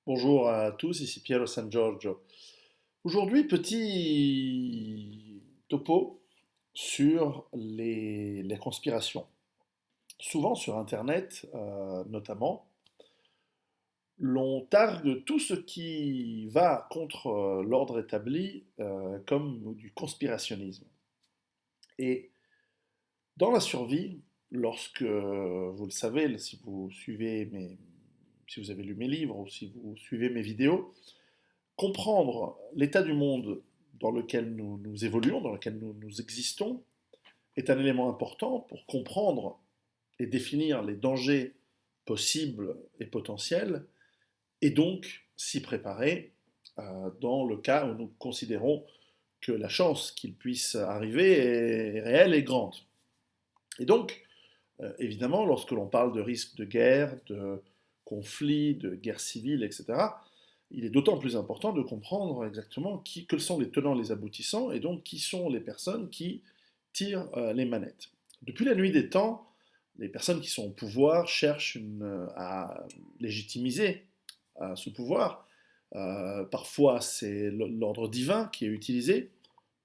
Bonjour à tous, ici Piero San Giorgio. Aujourd'hui, petit topo sur les conspirations. Souvent sur Internet, notamment, l'on targue tout ce qui va contre l'ordre établi comme du conspirationnisme. Et dans la survie, lorsque, vous le savez, si vous avez lu mes livres ou si vous suivez mes vidéos, comprendre l'état du monde dans lequel nous évoluons, dans lequel nous existons, est un élément important pour comprendre et définir les dangers possibles et potentiels, et donc s'y préparer dans le cas où nous considérons que la chance qu'il puisse arriver est réelle et grande. Et donc, évidemment, lorsque l'on parle de risques de guerre, de conflits, de guerre civile, etc., il est d'autant plus important de comprendre exactement quels sont les tenants et les aboutissants, et donc qui sont les personnes qui tirent les manettes. Depuis la nuit des temps, les personnes qui sont au pouvoir cherchent à légitimiser ce pouvoir. Parfois, c'est l'ordre divin qui est utilisé,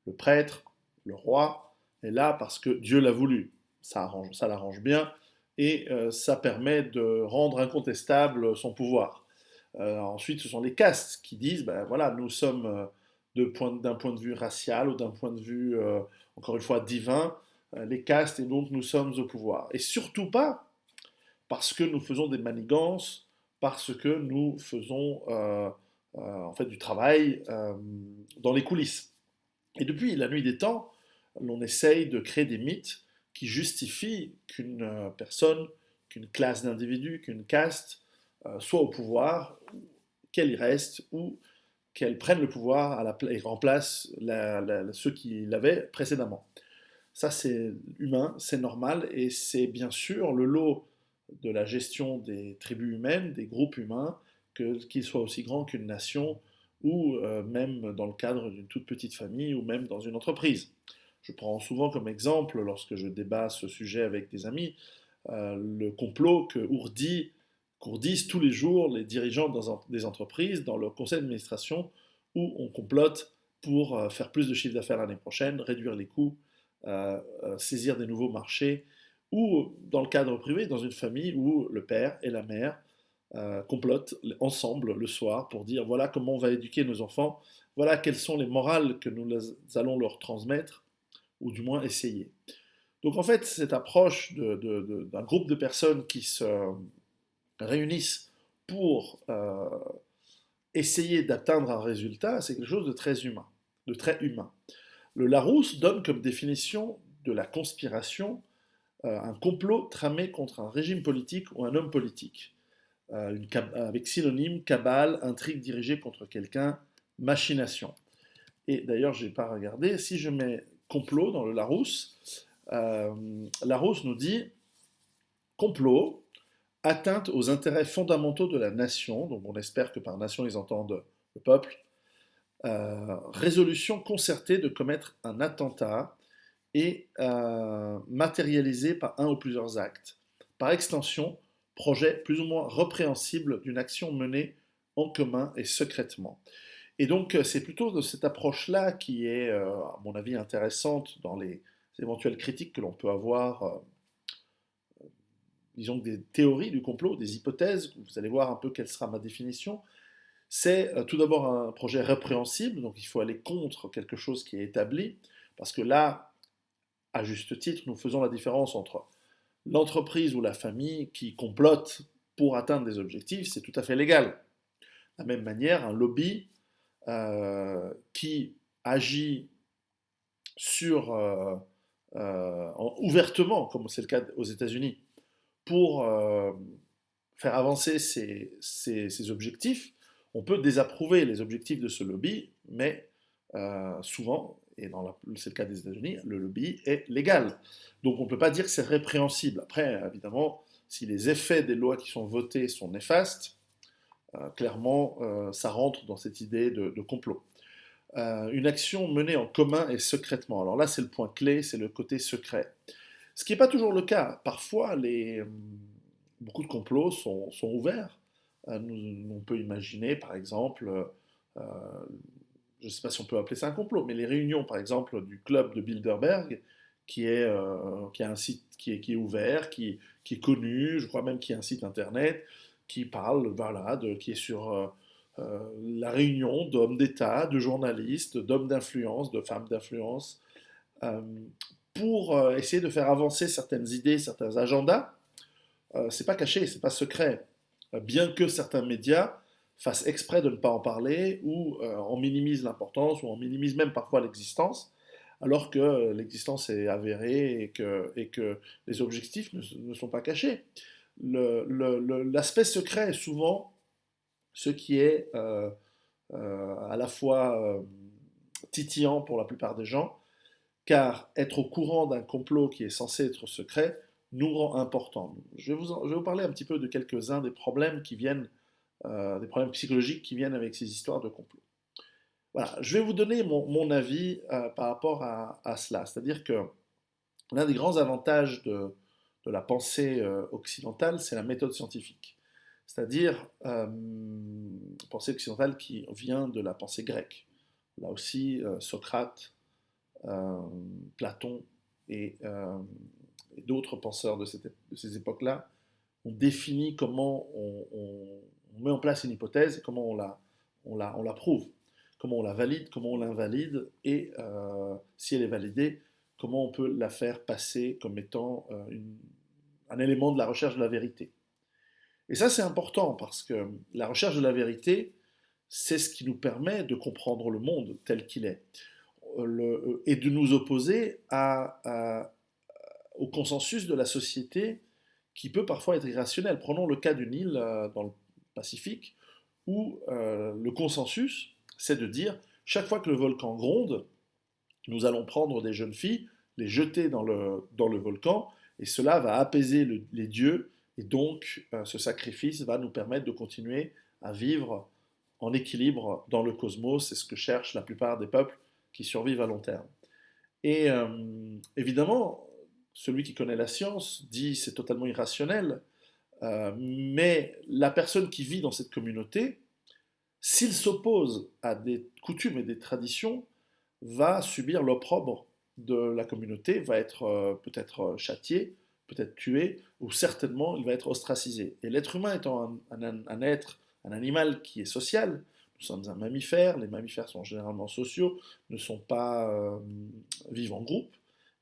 le prêtre, le roi, est là parce que Dieu l'a voulu. Ça l'arrange bien, et ça permet de rendre incontestable son pouvoir. Ensuite, ce sont les castes qui disent, ben voilà, nous sommes d'un point de vue racial ou d'un point de vue, encore une fois, divin, les castes, et donc nous sommes au pouvoir. Et surtout pas parce que nous faisons des manigances, parce que nous faisons en fait du travail dans les coulisses. Et depuis la nuit des temps, l'on essaye de créer des mythes qui justifient qu'une personne, qu'une classe d'individus, qu'une caste soit au pouvoir, qu'elle y reste ou qu'elle prenne le pouvoir et remplace ceux qui l'avaient précédemment. Ça, c'est humain, c'est normal, et c'est bien sûr le lot de la gestion des tribus humaines, des groupes humains, qu'ils soient aussi grands qu'une nation, ou même dans le cadre d'une toute petite famille, ou même dans une entreprise. Je prends souvent comme exemple, lorsque je débat ce sujet avec des amis, le complot qu'ourdissent tous les jours les dirigeants des entreprises dans leur conseil d'administration, où on complote pour faire plus de chiffre d'affaires l'année prochaine, réduire les coûts, saisir des nouveaux marchés, ou dans le cadre privé, dans une famille où le père et la mère complotent ensemble le soir pour dire voilà comment on va éduquer nos enfants, voilà quelles sont les morales que nous allons leur transmettre, ou du moins essayer. Donc en fait, cette approche d'un groupe de personnes qui se réunissent pour essayer d'atteindre un résultat, c'est quelque chose de très humain, de très humain. Le Larousse donne comme définition de la conspiration un complot tramé contre un régime politique ou un homme politique, avec synonyme cabale, intrigue dirigée contre quelqu'un, machination. Et d'ailleurs, je n'ai pas regardé, si je mets complot dans le Larousse nous dit complot, atteinte aux intérêts fondamentaux de la nation, donc on espère que par nation ils entendent le peuple, résolution concertée de commettre un attentat et matérialisé par un ou plusieurs actes. Par extension, projet plus ou moins répréhensible d'une action menée en commun et secrètement. Et donc c'est plutôt de cette approche-là qui est, à mon avis, intéressante dans les éventuelles critiques que l'on peut avoir, disons des théories du complot, des hypothèses. Vous allez voir un peu quelle sera ma définition. C'est tout d'abord un projet répréhensible, donc il faut aller contre quelque chose qui est établi, parce que là, à juste titre, nous faisons la différence entre l'entreprise ou la famille qui complote pour atteindre des objectifs, c'est tout à fait légal. De la même manière, un lobby qui agit ouvertement, comme c'est le cas aux États-Unis, pour faire avancer ces objectifs, on peut désapprouver les objectifs de ce lobby, mais souvent, et c'est le cas des États-Unis, le lobby est légal. Donc on ne peut pas dire que c'est répréhensible. Après, évidemment, si les effets des lois qui sont votées sont néfastes, clairement, ça rentre dans cette idée de complot. Une action menée en commun et secrètement. Alors là, c'est le point clé, c'est le côté secret. Ce qui n'est pas toujours le cas. Parfois, beaucoup de complots sont ouverts. On peut imaginer, par exemple, euh, je ne sais pas si on peut appeler ça un complot, mais les réunions, par exemple, du club de Bilderberg, qui a un site qui est ouvert, qui est connu, je crois même qu'il y a un site internet, qui parle, voilà, qui est sur la réunion d'hommes d'État, de journalistes, d'hommes d'influence, de femmes d'influence, euh, pour essayer de faire avancer certaines idées, certains agendas. C'est pas caché, c'est pas secret. Bien que certains médias fassent exprès de ne pas en parler ou en minimisent l'importance ou en minimisent même parfois l'existence, alors que l'existence est avérée et que les objectifs ne sont pas cachés. L'aspect secret est souvent ce qui est à la fois titillant pour la plupart des gens, car être au courant d'un complot qui est censé être secret nous rend importants. Je vais vous parler un petit peu de quelques-uns des problèmes qui viennent, des problèmes psychologiques qui viennent avec ces histoires de complot. Voilà, je vais vous donner mon avis par rapport à cela. C'est-à-dire que l'un des grands avantages de la pensée occidentale, c'est la méthode scientifique. C'est-à-dire pensée occidentale qui vient de la pensée grecque. Là aussi, Socrate, euh, Platon et d'autres penseurs de ces époques-là ont défini comment on met en place une hypothèse et comment on la prouve, comment on la valide, comment on l'invalide et si elle est validée, comment on peut la faire passer comme étant un élément de la recherche de la vérité. Et ça, c'est important parce que la recherche de la vérité, c'est ce qui nous permet de comprendre le monde tel qu'il est et de nous opposer au consensus de la société qui peut parfois être irrationnel. Prenons le cas d'une île dans le Pacifique où le consensus, c'est de dire chaque fois que le volcan gronde, nous allons prendre des jeunes filles, les jeter dans le volcan, et cela va apaiser les dieux, et donc ce sacrifice va nous permettre de continuer à vivre en équilibre dans le cosmos, c'est ce que cherchent la plupart des peuples qui survivent à long terme. Et évidemment, celui qui connaît la science dit c'est totalement irrationnel, mais la personne qui vit dans cette communauté, s'il s'oppose à des coutumes et des traditions, va subir l'opprobre de la communauté, va être peut-être châtié, peut-être tué, ou certainement il va être ostracisé. Et l'être humain étant un être, un animal qui est social, nous sommes un mammifère, les mammifères sont généralement sociaux, ne sont pas vivent en groupe,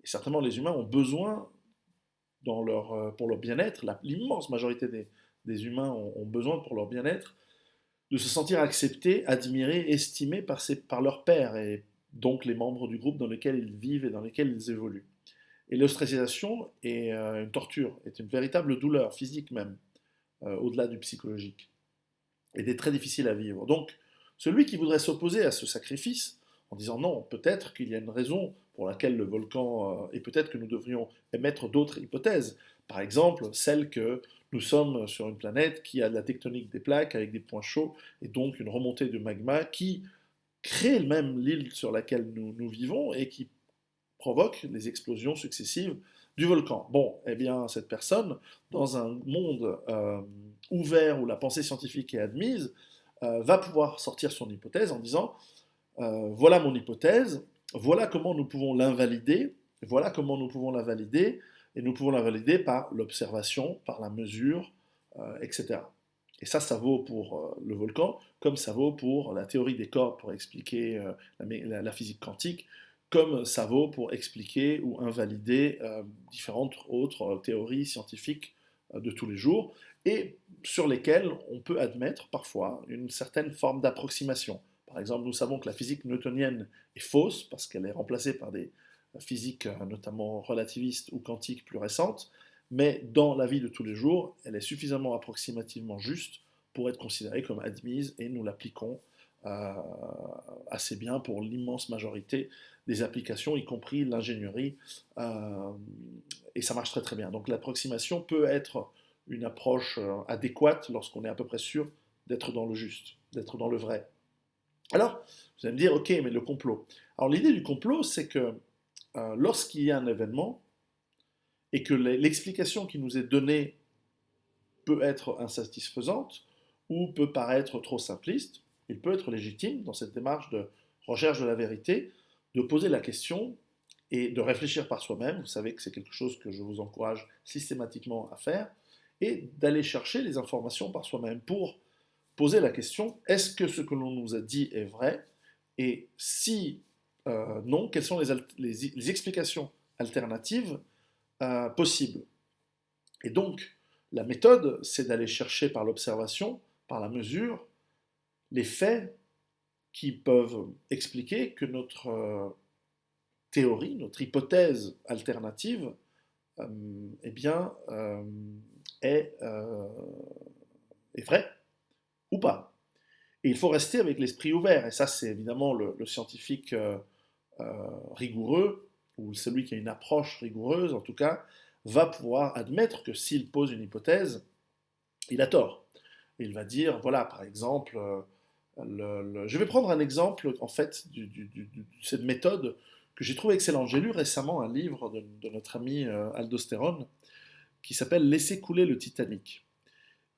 et certainement les humains ont besoin, pour leur bien-être, l'immense majorité des humains ont besoin pour leur bien-être, de se sentir acceptés, admirés, estimés par leurs pairs, et donc les membres du groupe dans lequel ils vivent et dans lequel ils évoluent. Et l'ostracisation est une torture, est une véritable douleur, physique même, au-delà du psychologique, et est très difficile à vivre. Donc, celui qui voudrait s'opposer à ce sacrifice, en disant non, peut-être qu'il y a une raison pour laquelle le volcan, et peut-être que nous devrions émettre d'autres hypothèses, par exemple celle que nous sommes sur une planète qui a de la tectonique des plaques avec des points chauds, et donc une remontée de magma qui crée même l'île sur laquelle nous vivons et qui provoque les explosions successives du volcan. Bon, eh bien, cette personne, dans un monde ouvert où la pensée scientifique est admise, va pouvoir sortir son hypothèse en disant voilà mon hypothèse, voilà comment nous pouvons l'invalider, voilà comment nous pouvons la valider, et nous pouvons la valider par l'observation, par la mesure, etc. Et ça vaut pour le volcan, comme ça vaut pour la théorie des corps pour expliquer la physique quantique, comme ça vaut pour expliquer ou invalider différentes autres théories scientifiques de tous les jours, et sur lesquelles on peut admettre parfois une certaine forme d'approximation. Par exemple, nous savons que la physique newtonienne est fausse parce qu'elle est remplacée par des physiques notamment relativistes ou quantiques plus récentes, mais dans la vie de tous les jours, elle est suffisamment approximativement juste pour être considérée comme admise et nous l'appliquons assez bien pour l'immense majorité des applications, y compris l'ingénierie, et ça marche très très bien. Donc l'approximation peut être une approche adéquate lorsqu'on est à peu près sûr d'être dans le juste, d'être dans le vrai. Alors, vous allez me dire, ok, mais le complot. Alors l'idée du complot, c'est que lorsqu'il y a un événement et que l'explication qui nous est donnée peut être insatisfaisante, ou peut paraître trop simpliste, il peut être légitime dans cette démarche de recherche de la vérité, de poser la question et de réfléchir par soi-même. Vous savez que c'est quelque chose que je vous encourage systématiquement à faire, et d'aller chercher les informations par soi-même pour poser la question, est-ce que ce que l'on nous a dit est vrai? Et si non, quelles sont les explications alternatives possibles? Et donc, la méthode, c'est d'aller chercher par l'observation, par la mesure, les faits qui peuvent expliquer que notre théorie, notre hypothèse alternative, euh, eh bien, est, euh, est vraie ou pas. Et il faut rester avec l'esprit ouvert. Et ça, c'est évidemment le scientifique rigoureux, ou celui qui a une approche rigoureuse, en tout cas, va pouvoir admettre que s'il pose une hypothèse, il a tort. Il va dire, voilà, par exemple, je vais prendre un exemple, en fait, de cette méthode que j'ai trouvé excellente. J'ai lu récemment un livre de notre ami Aldostérone qui s'appelle Laisser couler le Titanic.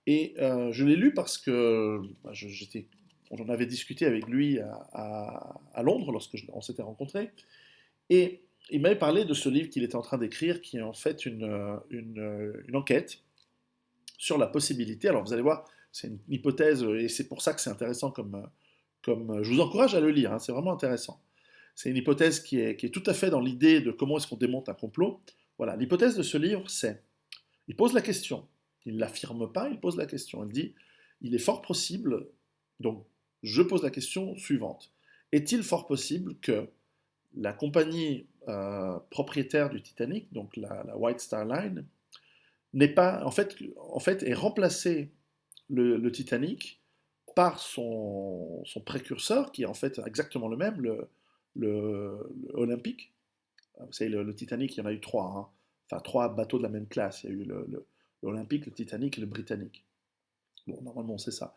Et je l'ai lu parce que on en avait discuté avec lui à Londres lorsque on s'était rencontrés. Et il m'avait parlé de ce livre qu'il était en train d'écrire, qui est en fait une enquête sur la possibilité. Alors vous allez voir, c'est une hypothèse, et c'est pour ça que c'est intéressant je vous encourage à le lire, hein, c'est vraiment intéressant. C'est une hypothèse qui est tout à fait dans l'idée de comment est-ce qu'on démonte un complot. Voilà, l'hypothèse de ce livre, c'est, il pose la question, il ne l'affirme pas, il pose la question, il dit, il est fort possible, donc je pose la question suivante, est-il fort possible que la compagnie propriétaire du Titanic, donc la White Star Line, n'est pas, en fait, ait remplacé le Titanic par son précurseur, qui est en fait exactement le même, le Olympique. Vous savez, le Titanic, il y en a eu trois, hein. Enfin, trois bateaux de la même classe. Il y a eu l'Olympique, le Titanic et le Britannique. Bon, normalement, c'est ça.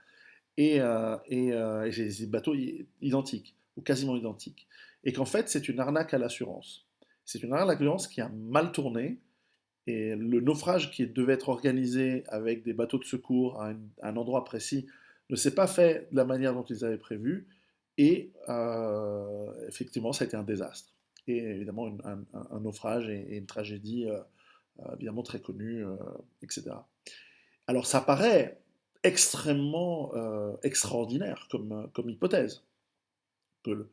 Et c'est des bateaux identiques, ou quasiment identiques. Et qu'en fait, c'est une arnaque à l'assurance. C'est une arnaque à l'assurance qui a mal tourné, et le naufrage qui devait être organisé avec des bateaux de secours à un endroit précis ne s'est pas fait de la manière dont ils avaient prévu. Et effectivement, ça a été un désastre. Et évidemment, un naufrage et une tragédie évidemment très connue, etc. Alors ça paraît extrêmement extraordinaire comme hypothèse, que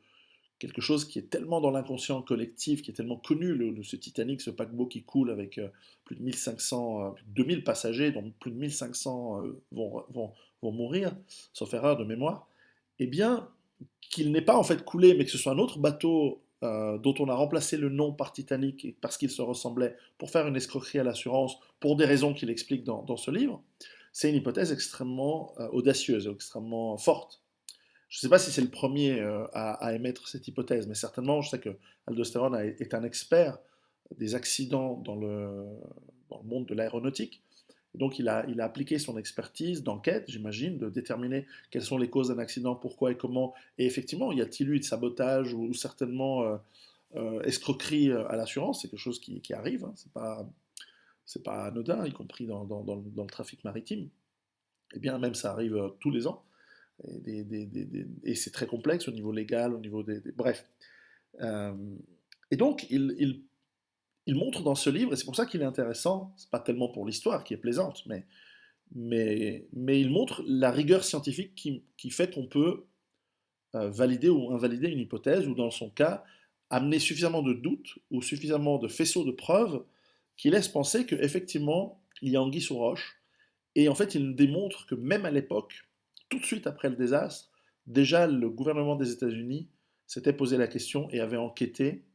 quelque chose qui est tellement dans l'inconscient collectif, qui est tellement connu, ce Titanic, ce paquebot qui coule avec plus de 1500, plus de 2000 passagers, dont plus de 1500 vont mourir, sauf erreur de mémoire, eh bien, qu'il n'ait pas en fait coulé, mais que ce soit un autre bateau dont on a remplacé le nom par Titanic parce qu'il se ressemblait, pour faire une escroquerie à l'assurance, pour des raisons qu'il explique dans ce livre, c'est une hypothèse extrêmement audacieuse, extrêmement forte. Je ne sais pas si c'est le premier à émettre cette hypothèse, mais certainement, je sais que Aldosterone est un expert des accidents dans le monde de l'aéronautique. Donc il a appliqué son expertise d'enquête, j'imagine, de déterminer quelles sont les causes d'un accident, pourquoi et comment. Et effectivement, y a-t-il eu de sabotage ou certainement escroquerie à l'assurance? C'est quelque chose qui arrive, hein, c'est pas anodin, y compris dans le trafic maritime. Et bien même ça arrive tous les ans. Et c'est très complexe au niveau légal, au niveau bref. Euh, et donc, il montre dans ce livre, et c'est pour ça qu'il est intéressant, c'est pas tellement pour l'histoire qui est plaisante, mais il montre la rigueur scientifique qui fait qu'on peut valider ou invalider une hypothèse, ou dans son cas, amener suffisamment de doutes ou suffisamment de faisceaux de preuves qui laissent penser qu'effectivement, il y a anguille sous roche. Et en fait, il démontre que même à l'époque, tout de suite après le désastre, déjà le gouvernement des États-Unis s'était posé la question et avait enquêté,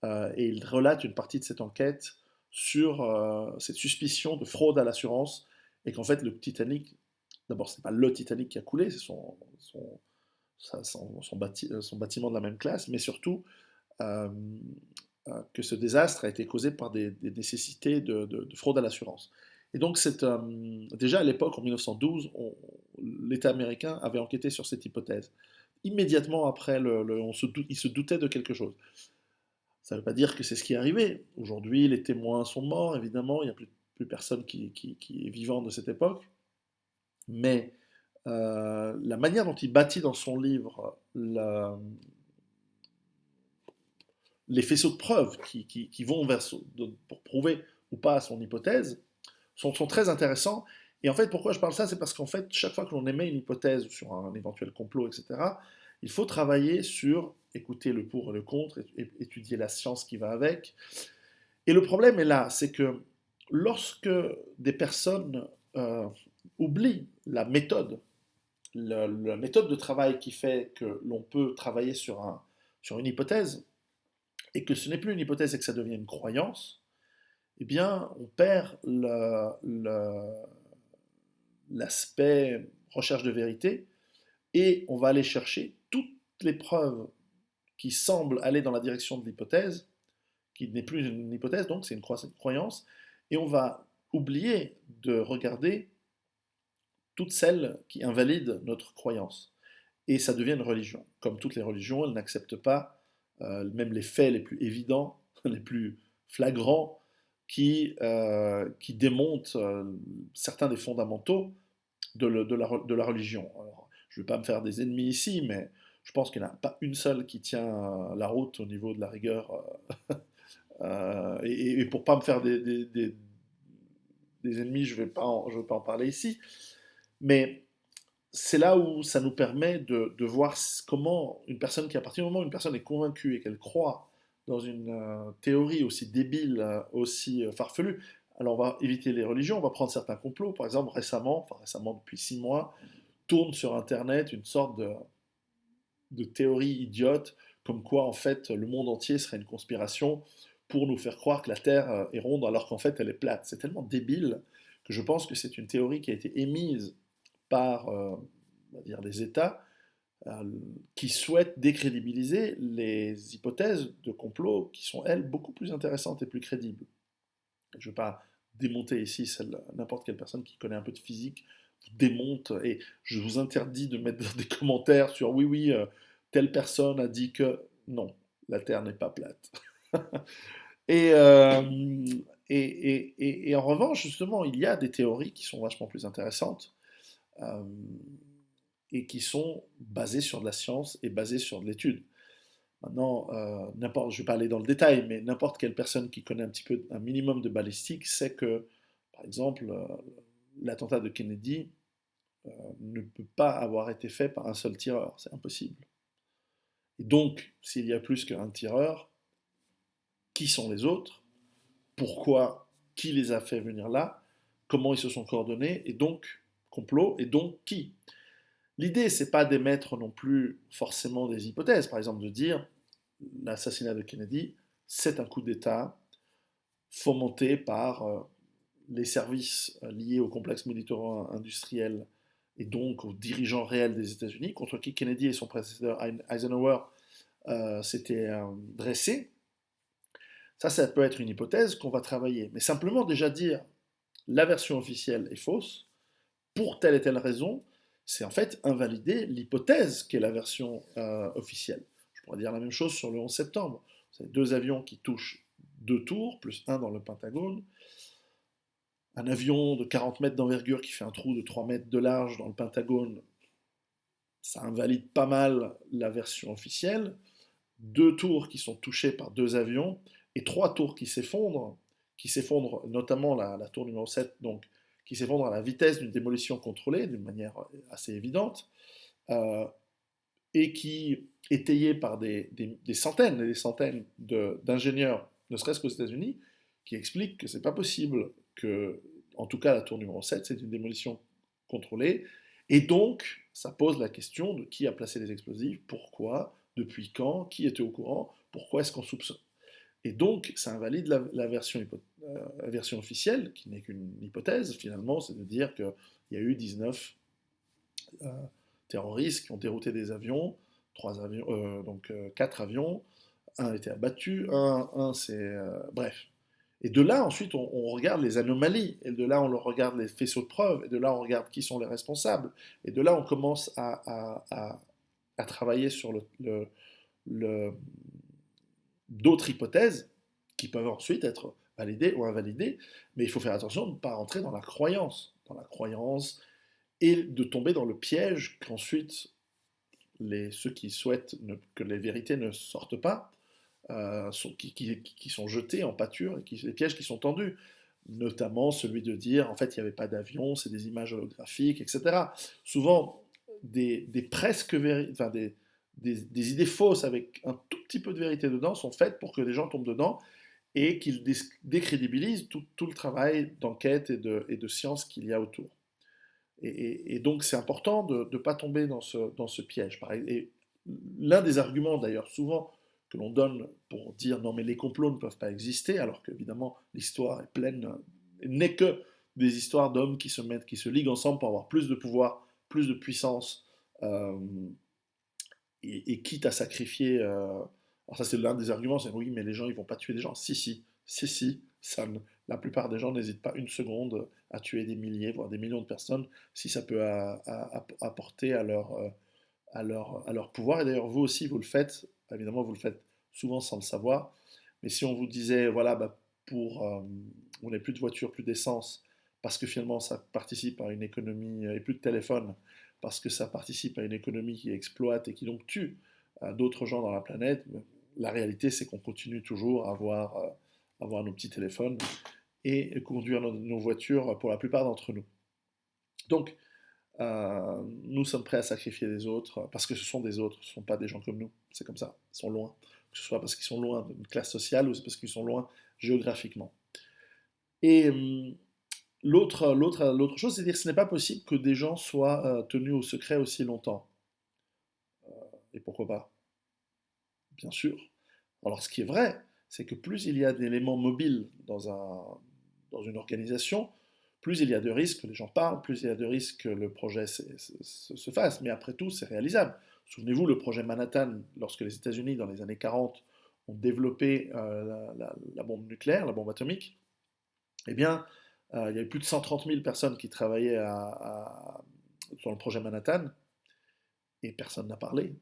et il relate une partie de cette enquête sur cette suspicion de fraude à l'assurance, et qu'en fait le Titanic, d'abord c'est pas le Titanic qui a coulé, c'est son bâtiment de la même classe, mais surtout euh, que ce désastre a été causé par des nécessités de fraude à l'assurance. Et donc, déjà à l'époque, en 1912, l'État américain avait enquêté sur cette hypothèse. Immédiatement après, il se doutait de quelque chose. Ça ne veut pas dire que c'est ce qui est arrivé. Aujourd'hui, les témoins sont morts, évidemment, il n'y a plus personne qui est vivant de cette époque. Mais la manière dont il bâtit dans son livre les faisceaux de preuves qui vont pour prouver ou pas son hypothèse sont très intéressants. Et en fait, pourquoi je parle ça, c'est parce qu'en fait, chaque fois que l'on émet une hypothèse sur un éventuel complot, etc., il faut travailler sur écouter le pour et le contre, étudier la science qui va avec. Et le problème est là, c'est que lorsque des personnes oublient la méthode de travail qui fait que l'on peut travailler sur une hypothèse, et que ce n'est plus une hypothèse et que ça devient une croyance, eh bien, on perd l'aspect recherche de vérité et on va aller chercher toutes les preuves qui semblent aller dans la direction de l'hypothèse, qui n'est plus une hypothèse, donc c'est une croyance, et on va oublier de regarder toutes celles qui invalident notre croyance. Et ça devient une religion. Comme toutes les religions, elles n'acceptent pas même les faits les plus évidents, les plus flagrants, qui démontent certains des fondamentaux de la religion. Alors, je ne vais pas me faire des ennemis ici, mais je pense qu'il n'y en a pas une seule qui tient la route au niveau de la rigueur. Et pour ne pas me faire des ennemis, je ne vais pas en parler ici. Mais c'est là où ça nous permet de voir comment une personne qui, à partir du moment où une personne est convaincue et qu'elle croit dans une théorie aussi débile, aussi farfelue, alors on va éviter les religions, on va prendre certains complots. Par exemple, récemment depuis 6 mois, tourne sur Internet une sorte de théorie idiote, comme quoi en fait le monde entier serait une conspiration pour nous faire croire que la Terre est ronde alors qu'en fait elle est plate. C'est tellement débile que je pense que c'est une théorie qui a été émise par on va dire des États euh, qui souhaitent décrédibiliser les hypothèses de complot qui sont, elles, beaucoup plus intéressantes et plus crédibles. Je ne vais pas démonter ici n'importe quelle personne qui connaît un peu de physique démonte, et je vous interdis de mettre des commentaires sur oui, oui, telle personne a dit que non, la Terre n'est pas plate. Et, euh, et en revanche, justement, il y a des théories qui sont vachement plus intéressantes euh, et qui sont basées sur de la science et basées sur de l'étude. Maintenant, je ne vais pas aller dans le détail, mais n'importe quelle personne qui connaît un petit peu, un minimum de balistique, sait que, par exemple, l'attentat de Kennedy ne peut pas avoir été fait par un seul tireur, c'est impossible. Et donc, s'il y a plus qu'un tireur, qui sont les autres? Pourquoi? Qui les a fait venir là? Comment ils se sont coordonnés? Et donc, complot, et donc qui? L'idée, c'est pas d'émettre non plus forcément des hypothèses, par exemple de dire l'assassinat de Kennedy, c'est un coup d'État fomenté par les services liés au complexe militaro-industriel et donc aux dirigeants réels des États-Unis, contre qui Kennedy et son prédécesseur Eisenhower s'étaient dressés. Ça peut être une hypothèse qu'on va travailler. Mais simplement déjà dire la version officielle est fausse, pour telle et telle raison, c'est en fait invalider l'hypothèse qui est la version officielle. Je pourrais dire la même chose sur le 11 septembre. C'est 2 avions qui touchent 2 tours, plus un dans le Pentagone. Un avion de 40 mètres d'envergure qui fait un trou de 3 mètres de large dans le Pentagone, ça invalide pas mal la version officielle. 2 tours qui sont touchées par 2 avions, et 3 tours qui s'effondrent notamment la tour numéro 7, donc, qui s'effondre à la vitesse d'une démolition contrôlée, d'une manière assez évidente, euh, et qui, étayée par des centaines et des centaines d'ingénieurs, ne serait-ce qu'aux États-Unis, qui expliquent que c'est pas possible que, en tout cas la tour numéro 7, c'est une démolition contrôlée, et donc ça pose la question de qui a placé les explosifs, pourquoi, depuis quand, qui était au courant, pourquoi est-ce qu'on soupçonne. Et donc, ça invalide la version officielle, qui n'est qu'une hypothèse, finalement, c'est de dire qu'il y a eu 19 euh, terroristes qui ont dérouté des avions, 4 avions, un a été abattu, un c'est... bref. Et de là, ensuite, on regarde les anomalies, et de là, on regarde les faisceaux de preuves, et de là, on regarde qui sont les responsables, et de là, on commence à travailler sur le, d'autres hypothèses qui peuvent ensuite être validées ou invalidées, mais il faut faire attention de ne pas rentrer dans la croyance et de tomber dans le piège qu'ensuite ceux qui souhaitent que les vérités ne sortent pas, qui sont jetés en pâture, et les pièges qui sont tendus, notamment celui de dire en fait il n'y avait pas d'avion, c'est des images holographiques, etc. Souvent, des presque enfin, des idées fausses avec un tout petit peu de vérité dedans sont faites pour que les gens tombent dedans et qu'ils décrédibilisent tout le travail d'enquête et de science qu'il y a autour. Et donc c'est important de ne pas tomber dans ce piège. Pareil. Et l'un des arguments d'ailleurs souvent que l'on donne pour dire non mais les complots ne peuvent pas exister, alors qu'évidemment l'histoire est pleine, n'est que des histoires d'hommes qui se liguent ensemble pour avoir plus de pouvoir, plus de puissance, euh, et quitte à sacrifier. Alors ça c'est l'un des arguments, c'est oui mais les gens ils vont pas tuer des gens. Si, la plupart des gens n'hésitent pas une seconde à tuer des milliers, voire des millions de personnes, si ça peut apporter à leur pouvoir. Et d'ailleurs vous aussi vous le faites, évidemment vous le faites souvent sans le savoir, mais si on vous disait voilà bah, on n'ait plus de voitures, plus d'essence, parce que finalement ça participe à une économie, et plus de téléphone, parce que ça participe à une économie qui exploite et qui donc tue d'autres gens dans la planète, la réalité c'est qu'on continue toujours avoir nos petits téléphones et conduire nos voitures pour la plupart d'entre nous. Donc, nous sommes prêts à sacrifier les autres parce que ce sont des autres, ce ne sont pas des gens comme nous. C'est comme ça, ils sont loin. Que ce soit parce qu'ils sont loin d'une classe sociale ou c'est parce qu'ils sont loin géographiquement. Et l'autre chose, c'est de dire que ce n'est pas possible que des gens soient tenus au secret aussi longtemps. Et pourquoi pas? Bien sûr. Alors, ce qui est vrai, c'est que plus il y a d'éléments mobiles dans une organisation, plus il y a de risques que les gens parlent, plus il y a de risques que le projet se fasse. Mais après tout, c'est réalisable. Souvenez-vous, le projet Manhattan, lorsque les États-Unis, dans les années 40, ont développé la bombe nucléaire, la bombe atomique, eh bien, il y avait plus de 130 000 personnes qui travaillaient sur le projet Manhattan, et personne n'a parlé,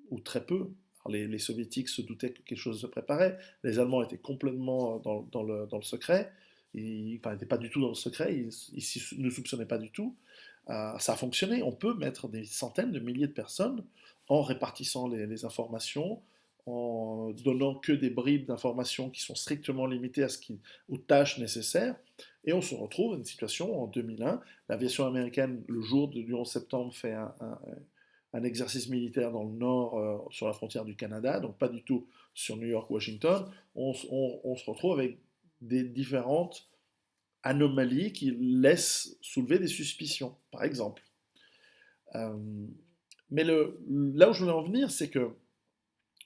ou très peu. Les soviétiques se doutaient que quelque chose se préparait, les Allemands étaient complètement dans le secret, ils n'étaient pas du tout dans le secret, ils ne soupçonnaient pas du tout. Ça a fonctionné, on peut mettre des centaines de milliers de personnes en répartissant les informations, en donnant que des bribes d'informations qui sont strictement limitées aux tâches nécessaires, et on se retrouve dans une situation en 2001, l'aviation américaine, le jour du 11 septembre, fait un exercice militaire dans le nord, sur la frontière du Canada, donc pas du tout sur New York-Washington, on se retrouve avec des différentes anomalies qui laissent soulever des suspicions, par exemple. Euh, mais là où je voulais en venir, c'est que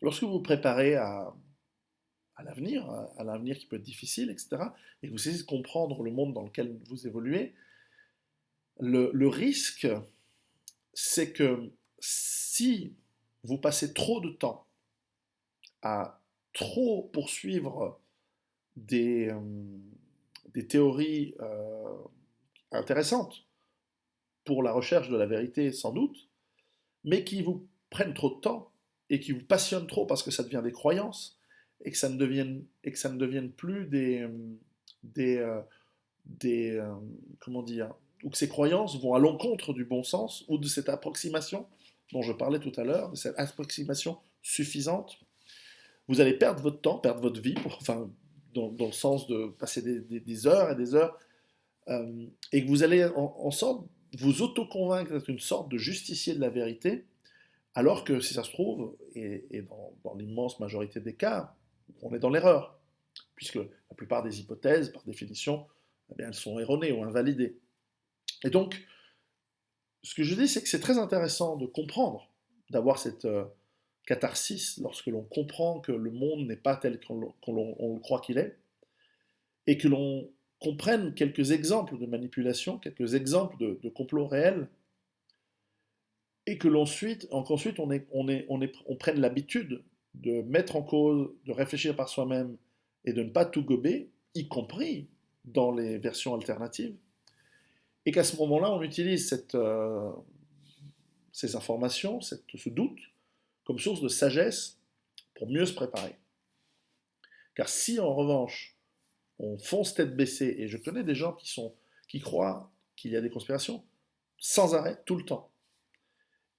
lorsque vous vous préparez à l'avenir qui peut être difficile, etc., et que vous essayez de comprendre le monde dans lequel vous évoluez, le risque, c'est que si vous passez trop de temps à trop poursuivre des théories intéressantes pour la recherche de la vérité, sans doute, mais qui vous prennent trop de temps et qui vous passionnent trop parce que ça devient des croyances et que ça ne devienne plus des, euh, comment dire, ou que ces croyances vont à l'encontre du bon sens ou de cette approximation dont je parlais tout à l'heure, de cette approximation suffisante, vous allez perdre votre temps, perdre votre vie, enfin, dans le sens de passer des heures et des heures, et que vous allez en sorte vous auto-convaincre d'être une sorte de justicier de la vérité, alors que si ça se trouve, et dans l'immense majorité des cas, on est dans l'erreur, puisque la plupart des hypothèses, par définition, eh bien, elles sont erronées ou invalidées. Et donc, ce que je dis, c'est que c'est très intéressant de comprendre, d'avoir cette catharsis lorsque l'on comprend que le monde n'est pas tel qu'on le croit qu'il est, et que l'on comprenne quelques exemples de manipulation, quelques exemples de complots réels, et que qu'ensuite on prenne l'habitude de mettre en cause, de réfléchir par soi-même et de ne pas tout gober, y compris dans les versions alternatives, et qu'à ce moment-là, on utilise ces informations, ce doute, comme source de sagesse pour mieux se préparer. Car si en revanche, on fonce tête baissée, et je connais des gens qui croient qu'il y a des conspirations, sans arrêt, tout le temps.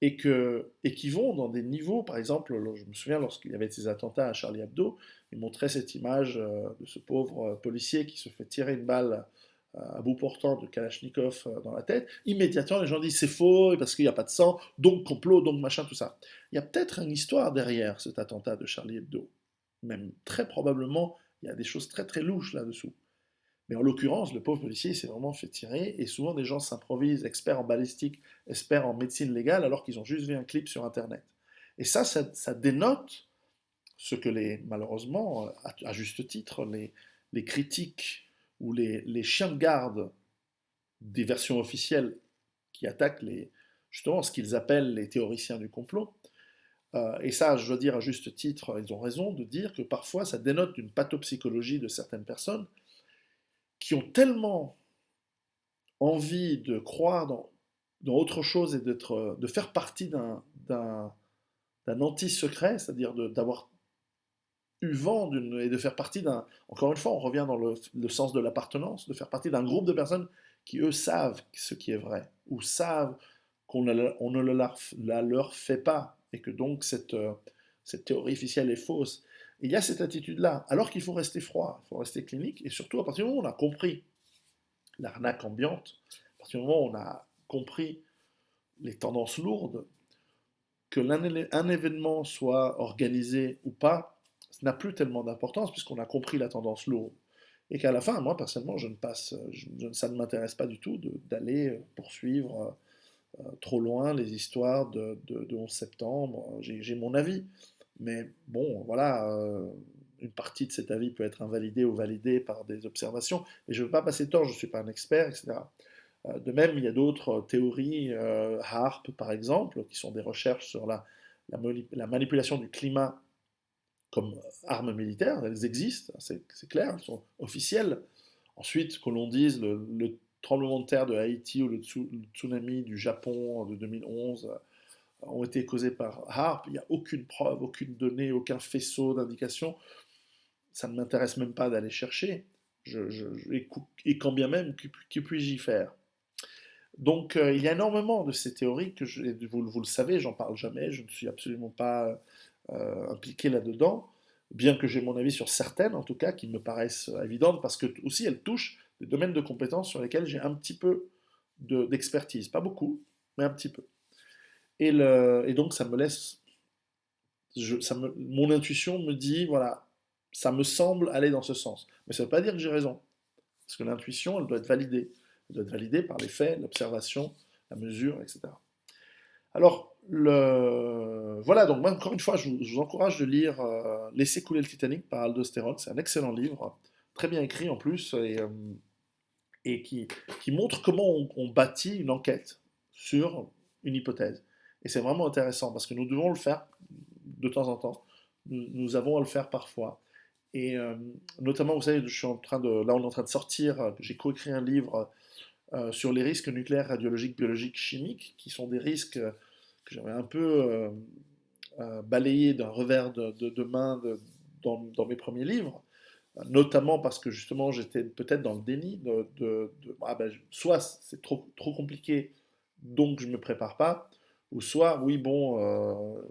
Et qui vont dans des niveaux, par exemple, je me souviens lorsqu'il y avait ces attentats à Charlie Hebdo, ils montraient cette image de ce pauvre policier qui se fait tirer une balle à bout portant de Kalachnikov dans la tête. Immédiatement, les gens disent c'est faux parce qu'il n'y a pas de sang, donc complot, donc machin, tout ça. Il y a peut-être une histoire derrière cet attentat de Charlie Hebdo. Même très probablement, il y a des choses très très louches là-dessous. Mais en l'occurrence, le pauvre policier s'est vraiment fait tirer, et souvent des gens s'improvisent experts en balistique, experts en médecine légale, alors qu'ils ont juste vu un clip sur Internet. Et ça dénote ce que malheureusement, à juste titre, les critiques ou les chiens de garde des versions officielles qui attaquent justement ce qu'ils appellent les théoriciens du complot. Et ça, je dois dire à juste titre, ils ont raison de dire que parfois ça dénote d'une pathopsychologie de certaines personnes qui ont tellement envie de croire dans autre chose et de faire partie d'un anti-secret, c'est-à-dire d'avoir eu vent et de faire partie encore une fois, on revient dans le sens de l'appartenance, de faire partie d'un groupe de personnes qui, eux, savent ce qui est vrai, ou savent on ne la leur fait pas, et que donc cette théorie officielle est fausse. Et il y a cette attitude-là, alors qu'il faut rester froid, il faut rester clinique, et surtout à partir du moment où on a compris l'arnaque ambiante, à partir du moment où on a compris les tendances lourdes, que un événement soit organisé ou pas, ça n'a plus tellement d'importance puisqu'on a compris la tendance lourde. Et qu'à la fin, moi personnellement, ça ne m'intéresse pas du tout d'aller poursuivre trop loin les histoires de 11 septembre. J'ai mon avis. Mais bon, voilà, une partie de cet avis peut être invalidée ou validée par des observations. Et je ne veux pas passer tort, je ne suis pas un expert, etc. De même, il y a d'autres théories, HARP par exemple, qui sont des recherches sur la manipulation du climat comme arme militaire. Elles existent, c'est clair, elles sont officielles. Ensuite, que l'on dise le tremblement de terre de Haïti ou le tsunami du Japon de 2011 ont été causés par HARP, il n'y a aucune preuve, aucune donnée, aucun faisceau d'indication. Ça ne m'intéresse même pas d'aller chercher. Et quand bien même, que puis-je y faire? Donc il y a énormément de ces théories vous le savez, j'en parle jamais, je ne suis absolument pas impliqué là-dedans, bien que j'ai mon avis sur certaines en tout cas qui me paraissent évidentes parce que aussi elles touchent des domaines de compétences sur lesquels j'ai un petit peu d'expertise, pas beaucoup, mais un petit peu. Et donc ça me laisse, mon intuition me dit voilà, ça me semble aller dans ce sens, mais ça ne veut pas dire que j'ai raison, parce que l'intuition elle doit être validée. Elle doit être validée par les faits, l'observation, la mesure, etc. Alors, voilà, donc moi, encore une fois, je vous encourage de lire Laisser couler le Titanic par Aldo Stéron. C'est un excellent livre, très bien écrit en plus, et qui montre comment on bâtit une enquête sur une hypothèse. Et c'est vraiment intéressant, parce que nous devons le faire de temps en temps. Nous avons à le faire parfois. Et notamment, vous savez, là, on est en train de sortir, j'ai coécrit un livre sur les risques nucléaires, radiologiques, biologiques, chimiques, qui sont des risques que j'avais un peu balayés d'un revers de main dans mes premiers livres, notamment parce que justement j'étais peut-être dans le déni soit c'est trop compliqué, donc je ne me prépare pas, ou soit oui bon,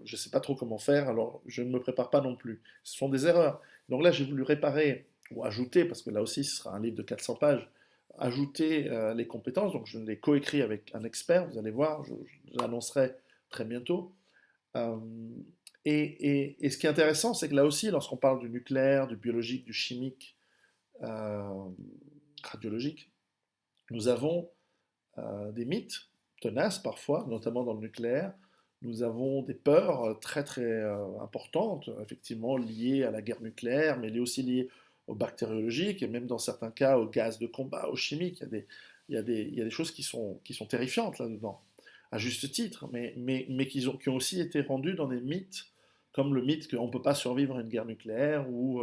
je ne sais pas trop comment faire, alors je ne me prépare pas non plus. Ce sont des erreurs. Donc là j'ai voulu réparer, ou ajouter, parce que là aussi ce sera un livre de 400 pages, ajouter les compétences, donc je l'ai coécrit avec un expert, vous allez voir, je l'annoncerai très bientôt. Euh, et ce qui est intéressant, c'est que là aussi, lorsqu'on parle du nucléaire, du biologique, du chimique, euh, radiologique, nous avons des mythes tenaces parfois, notamment dans le nucléaire. Nous avons des peurs très très importantes, effectivement liées à la guerre nucléaire, mais aussi liées au bactériologique et même dans certains cas au gaz de combat, au chimique. Il y a des choses qui sont terrifiantes là-dedans, à juste titre, mais qui ont aussi été rendues dans des mythes, comme le mythe qu'on ne peut pas survivre à une guerre nucléaire ou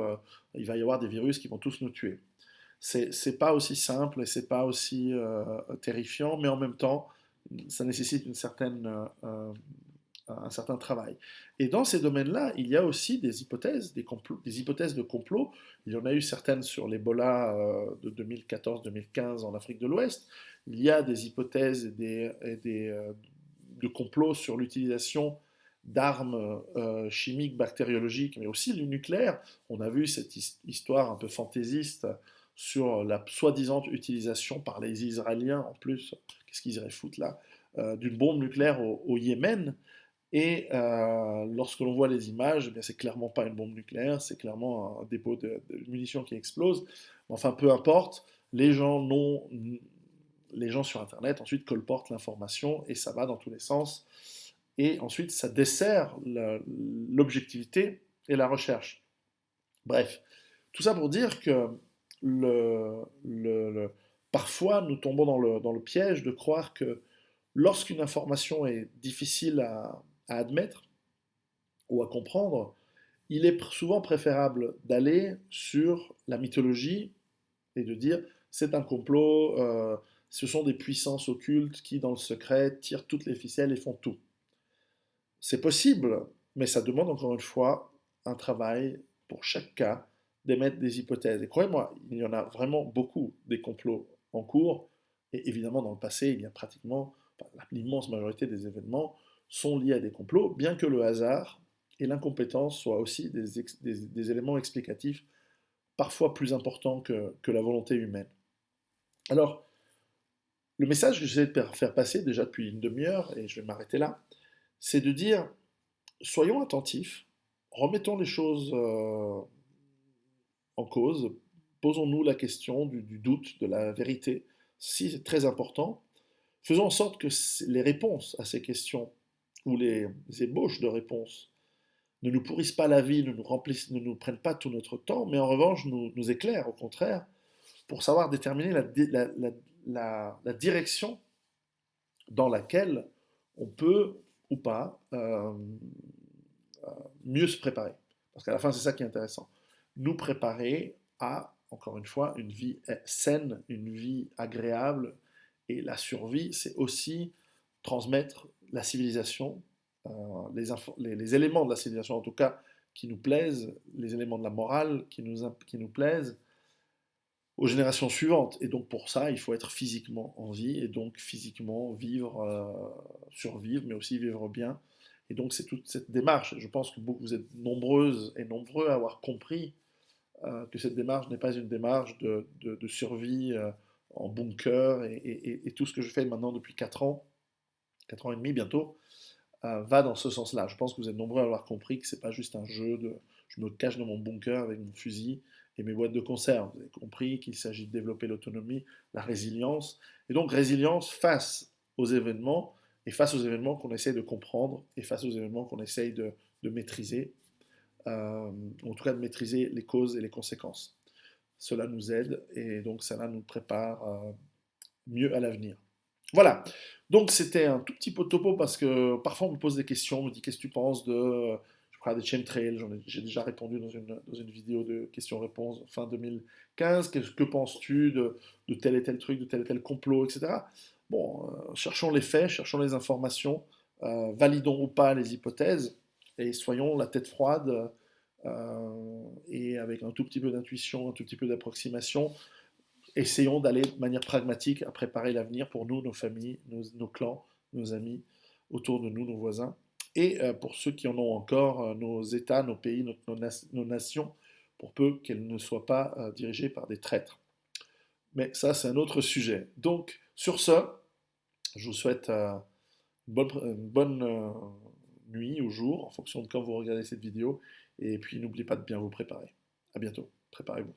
il va y avoir des virus qui vont tous nous tuer. C'est pas aussi simple et c'est pas aussi terrifiant, mais en même temps, ça nécessite un certain travail. Et dans ces domaines-là, il y a aussi des hypothèses, des hypothèses de complot. Il y en a eu certaines sur l'Ebola de 2014-2015 en Afrique de l'Ouest. il y a des hypothèses de complots sur l'utilisation d'armes chimiques, bactériologiques, mais aussi le nucléaire. On a vu cette histoire un peu fantaisiste sur la soi-disant utilisation par les Israéliens, en plus, qu'est-ce qu'ils iraient foutre là, d'une bombe nucléaire au Yémen. Et lorsque l'on voit les images, eh c'est clairement pas une bombe nucléaire, c'est clairement un dépôt de munitions qui explose. Enfin, peu importe, les gens sur Internet ensuite colportent l'information et ça va dans tous les sens. Et ensuite, ça dessert l'objectivité et la recherche. Bref, tout ça pour dire que le, parfois nous tombons dans le piège de croire que lorsqu'une information est difficile à admettre ou à comprendre, il est souvent préférable d'aller sur la mythologie et de dire c'est un complot, ce sont des puissances occultes qui, dans le secret, tirent toutes les ficelles et font tout. C'est possible, mais ça demande encore une fois un travail pour chaque cas d'émettre des hypothèses. Et croyez-moi, il y en a vraiment beaucoup des complots en cours. Et évidemment, dans le passé, il y a pratiquement, enfin, l'immense majorité des événements sont liés à des complots, bien que le hasard et l'incompétence soient aussi des éléments explicatifs parfois plus importants que la volonté humaine. Alors, le message que j'essaie de faire passer déjà depuis une demi-heure, et je vais m'arrêter là, c'est de dire soyons attentifs, remettons les choses en cause, posons-nous la question du doute, de la vérité, si c'est très important. Faisons en sorte que les réponses à ces questions, ou les ébauches de réponses, ne nous pourrissent pas la vie, ne nous prennent pas tout notre temps, mais en revanche nous éclairent, au contraire, pour savoir déterminer la direction dans laquelle on peut ou pas mieux se préparer. Parce qu'à la fin, c'est ça qui est intéressant. Nous préparer à, encore une fois, une vie saine, une vie agréable. Et la survie, c'est aussi transmettre la civilisation, les éléments de la civilisation en tout cas, qui nous plaisent, les éléments de la morale qui nous plaisent, aux générations suivantes. Et donc pour ça, il faut être physiquement en vie, et donc physiquement vivre, survivre, mais aussi vivre bien. Et donc c'est toute cette démarche. Je pense que vous êtes nombreuses et nombreux à avoir compris que cette démarche n'est pas une démarche de survie en bunker, et tout ce que je fais maintenant depuis 4 ans et demi bientôt, va dans ce sens-là. Je pense que vous êtes nombreux à avoir compris que c'est pas juste un jeu de je me cache dans mon bunker avec mon fusil et mes boîtes de conserve. Vous avez compris qu'il s'agit de développer l'autonomie, la résilience, et donc résilience face aux événements, et face aux événements qu'on essaye de comprendre, et face aux événements qu'on essaye de maîtriser, en tout cas de maîtriser les causes et les conséquences. Cela nous aide, et donc cela nous prépare mieux à l'avenir. Voilà, donc c'était un tout petit peu de topo parce que parfois on me pose des questions, on me dit qu'est-ce que tu penses je crois, des chemtrails, j'ai déjà répondu dans une vidéo de questions-réponses fin 2015, que penses-tu de tel et tel truc, de tel et tel complot, etc. Bon, cherchons les faits, cherchons les informations, validons ou pas les hypothèses, et soyons la tête froide, et avec un tout petit peu d'intuition, un tout petit peu d'approximation, essayons d'aller de manière pragmatique à préparer l'avenir pour nous, nos familles, nos clans, nos amis autour de nous, nos voisins. Et pour ceux qui en ont encore, nos États, nos pays, nos nations, pour peu qu'elles ne soient pas dirigées par des traîtres. Mais ça, c'est un autre sujet. Donc, sur ce, je vous souhaite une bonne nuit ou jour, en fonction de quand vous regardez cette vidéo. Et puis, n'oubliez pas de bien vous préparer. À bientôt. Préparez-vous.